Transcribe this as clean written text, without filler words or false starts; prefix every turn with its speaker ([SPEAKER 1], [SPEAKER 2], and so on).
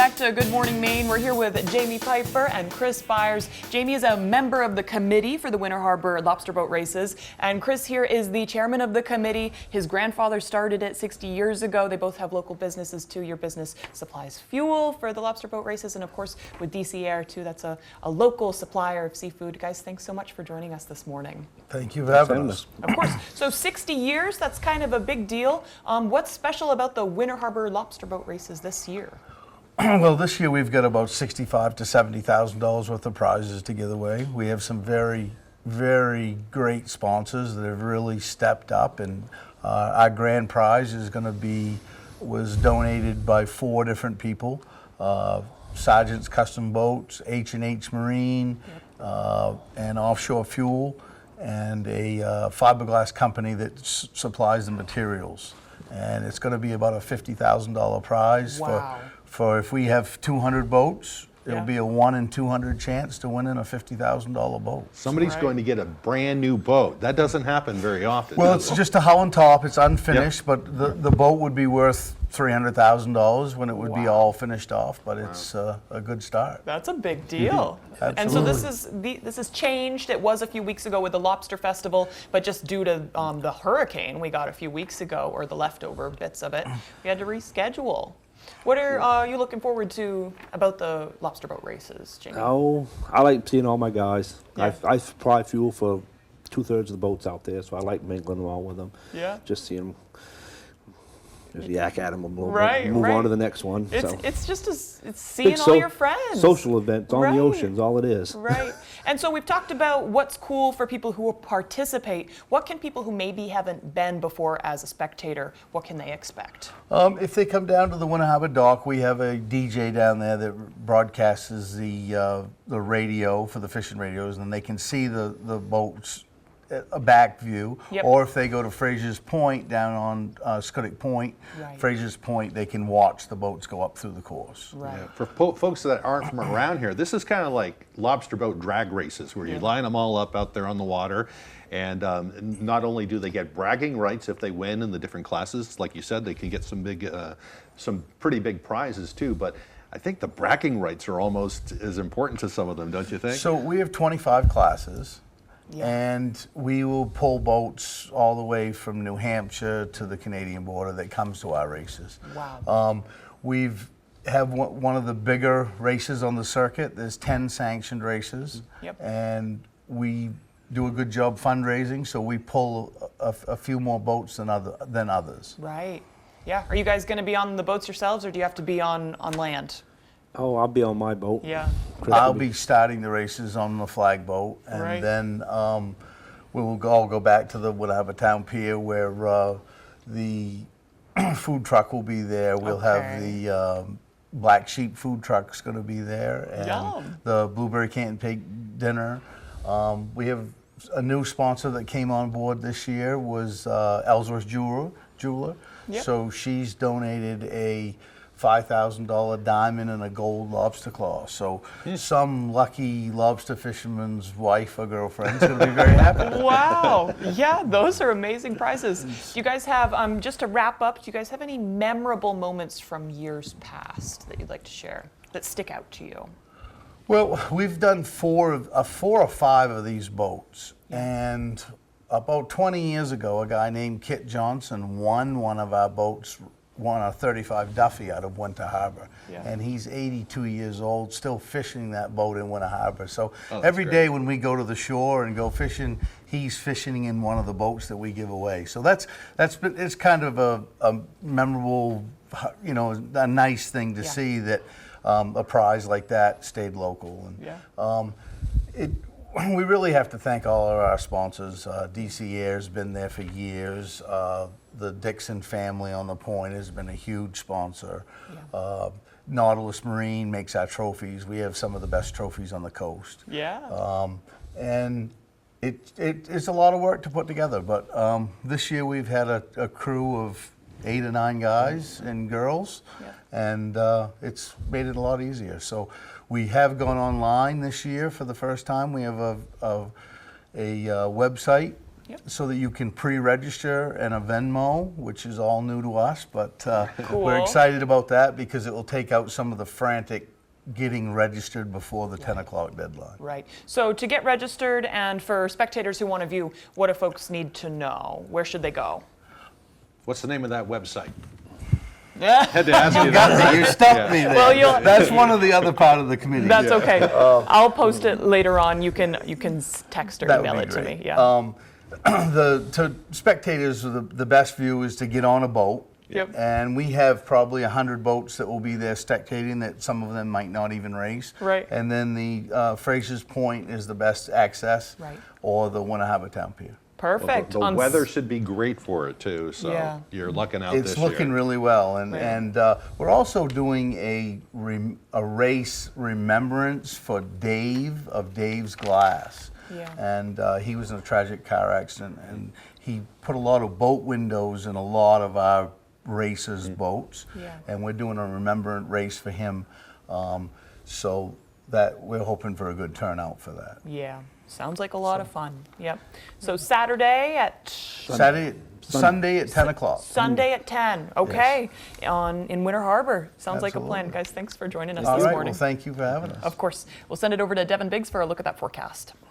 [SPEAKER 1] back to Good Morning Maine. We're here with Jamie Piper and Chris Byers. Jamie is a member of the committee for the Winter Harbor Lobster Boat Races, and Chris here is the chairman of the committee. His grandfather started it 60 years ago. They both have local businesses too. Your business supplies fuel for the lobster boat races, and of course with DC Air too, that's a local supplier of seafood. Guys, thanks so much for joining us this morning.
[SPEAKER 2] Thank you for having us.
[SPEAKER 1] Of course. So 60 years, that's kind of a big deal. What's special about the Winter Harbor Lobster Boat Races this year?
[SPEAKER 2] Well, this year we've got about $65,000 to $70,000 worth of prizes to give away. We have some very, very great sponsors that have really stepped up, and our grand prize is going to was donated by 4 different people: Sargent's Custom Boats, H&H Marine, and Offshore Fuel, and a fiberglass company that supplies the materials. And it's going to be about a $50,000 prize.
[SPEAKER 1] Wow.
[SPEAKER 2] For if we have 200 boats, it'll be a 1 in 200 chance to win in a $50,000 boat.
[SPEAKER 3] Somebody's going to get a brand new boat. That doesn't happen very often.
[SPEAKER 2] Well, it's just a hull and top. It's unfinished, but the boat would be worth $300,000 when it would be all finished off. But it's a good start.
[SPEAKER 1] That's a big deal. And so this is changed. It was a few weeks ago with the Lobster Festival, but just due to the hurricane we got a few weeks ago, or the leftover bits of it, we had to reschedule. What are you looking forward to about the lobster boat races, Jamie?
[SPEAKER 4] Oh, I like seeing all my guys.
[SPEAKER 1] Yeah.
[SPEAKER 4] I supply fuel for 2/3 of the boats out there, so I like mingling around with them.
[SPEAKER 1] Yeah.
[SPEAKER 4] Just seeing them. Just yak at them a little
[SPEAKER 1] Right,
[SPEAKER 4] bit, move
[SPEAKER 1] right.
[SPEAKER 4] on to the next one.
[SPEAKER 1] It's just it's seeing
[SPEAKER 4] Big
[SPEAKER 1] all your friends.
[SPEAKER 4] Social event on
[SPEAKER 1] Right.
[SPEAKER 4] the oceans, all it is.
[SPEAKER 1] Right. And so we've talked about what's cool for people who will participate. What can people who maybe haven't been before as a spectator, what can they expect?
[SPEAKER 2] If they come down to the Winter Harbor dock, we have a DJ down there that broadcasts the radio for the fishing radios, and they can see the boats, a back view.
[SPEAKER 1] Yep.
[SPEAKER 2] Or if they go to Fraser's Point down on Schoodic Point,
[SPEAKER 1] Right.
[SPEAKER 2] Fraser's Point, they can watch the boats go up through the course.
[SPEAKER 1] Right.
[SPEAKER 3] Yeah, for folks that aren't from around here, this is kind of like lobster boat drag races, where you line them all up out there on the water. And not only do they get bragging rights if they win in the different classes, like you said, they can get some pretty big prizes too. But I think the bragging rights are almost as important to some of them, don't you think?
[SPEAKER 2] So we have 25 classes.
[SPEAKER 1] Yeah.
[SPEAKER 2] And we will pull boats all the way from New Hampshire to the Canadian border that comes to our races.
[SPEAKER 1] Wow.
[SPEAKER 2] We've have one of the bigger races on the circuit. There's 10 sanctioned races.
[SPEAKER 1] Yep.
[SPEAKER 2] And we do a good job fundraising, so we pull a few more boats than others.
[SPEAKER 1] Right. Yeah. Are you guys going to be on the boats yourselves, or do you have to be on land?
[SPEAKER 4] Oh, I'll be on my boat.
[SPEAKER 1] Yeah.
[SPEAKER 2] I'll be starting the races on the flag boat, and
[SPEAKER 1] Right.
[SPEAKER 2] then we will all go back to the Winter Harbor Town Pier, where the food truck will be there. We'll have the Black Sheep food truck's going to be there, and
[SPEAKER 1] Yum.
[SPEAKER 2] the Blueberry Canton Pig dinner. We have a new sponsor that came on board this year was Ellsworth Jeweler.
[SPEAKER 1] Yep.
[SPEAKER 2] So she's donated a $5,000 diamond and a gold lobster claw. So some lucky lobster fisherman's wife or girlfriend's going to be very happy.
[SPEAKER 1] Wow. Yeah, those are amazing prizes. Do you guys have, just to wrap up, do you guys have any memorable moments from years past that you'd like to share that stick out to you?
[SPEAKER 2] Well, we've done four or five of these boats, and about 20 years ago, a guy named Kit Johnson won one of our boats, won a 35 Duffy out of Winter Harbor.
[SPEAKER 1] Yeah.
[SPEAKER 2] And he's 82 years old, still fishing that boat in Winter Harbor. So
[SPEAKER 3] that's
[SPEAKER 2] every
[SPEAKER 3] great.
[SPEAKER 2] day when we go to the shore and go fishing, he's fishing in one of the boats that we give away. So it's kind of a memorable, a nice thing to see that a prize like that stayed local. And we really have to thank all of our sponsors. DC Air's been there for years. The Dixon family on the point has been a huge sponsor.
[SPEAKER 1] Yeah.
[SPEAKER 2] Nautilus Marine makes our trophies. We have some of the best trophies on the coast.
[SPEAKER 1] Yeah.
[SPEAKER 2] And it's a lot of work to put together, but this year we've had a crew of 8 or 9 guys and girls, and it's made it a lot easier. So we have gone online this year for the first time. We have a website so that you can pre-register and a Venmo, which is all new to us, but
[SPEAKER 1] Cool.
[SPEAKER 2] we're excited about that because it will take out some of the frantic getting registered before the 10 o'clock deadline.
[SPEAKER 1] Right. So to get registered and for spectators who want to view, what do folks need to know? Where should they go?
[SPEAKER 3] What's the name of that website?
[SPEAKER 1] Yeah.
[SPEAKER 3] Had to ask you that.
[SPEAKER 2] You stumped me there.
[SPEAKER 1] Well, you'll-
[SPEAKER 2] That's one of the other part of the committee.
[SPEAKER 1] That's okay. I'll post it later on. You can text or
[SPEAKER 2] That would
[SPEAKER 1] email
[SPEAKER 2] be
[SPEAKER 1] it to
[SPEAKER 2] great.
[SPEAKER 1] me. Yeah.
[SPEAKER 2] To spectators, the best view is to get on a boat.
[SPEAKER 1] Yep.
[SPEAKER 2] And we have probably 100 boats that will be there spectating that some of them might not even race.
[SPEAKER 1] Right.
[SPEAKER 2] And then the Fraser's Point is the best access.
[SPEAKER 1] Right.
[SPEAKER 2] Or the Winter Harbor Town Pier.
[SPEAKER 1] Perfect.
[SPEAKER 3] The
[SPEAKER 1] On
[SPEAKER 3] weather
[SPEAKER 1] s-
[SPEAKER 3] should be great for it too, so
[SPEAKER 1] Yeah.
[SPEAKER 3] you're lucking out
[SPEAKER 2] It's
[SPEAKER 3] this year.
[SPEAKER 2] looking really well, and
[SPEAKER 1] Right.
[SPEAKER 2] and we're also doing a race remembrance for Dave of Dave's Glass.
[SPEAKER 1] Yeah.
[SPEAKER 2] And he was in a tragic car accident, and he put a lot of boat windows in a lot of our racers' boats.
[SPEAKER 1] Yeah.
[SPEAKER 2] And we're doing a remembrance race for him, so that we're hoping for a good turnout for that.
[SPEAKER 1] Yeah. Sounds like a lot of fun. Yep. So Saturday at
[SPEAKER 2] Sunday at 10 o'clock.
[SPEAKER 1] Sunday at 10. Okay. In Winter Harbor. Sounds like a plan.
[SPEAKER 2] Absolutely.
[SPEAKER 1] Guys, thanks for joining us
[SPEAKER 2] All
[SPEAKER 1] this
[SPEAKER 2] right,
[SPEAKER 1] morning.
[SPEAKER 2] well, thank you for having us.
[SPEAKER 1] Of course. We'll send it over to Devin Biggs for a look at that forecast.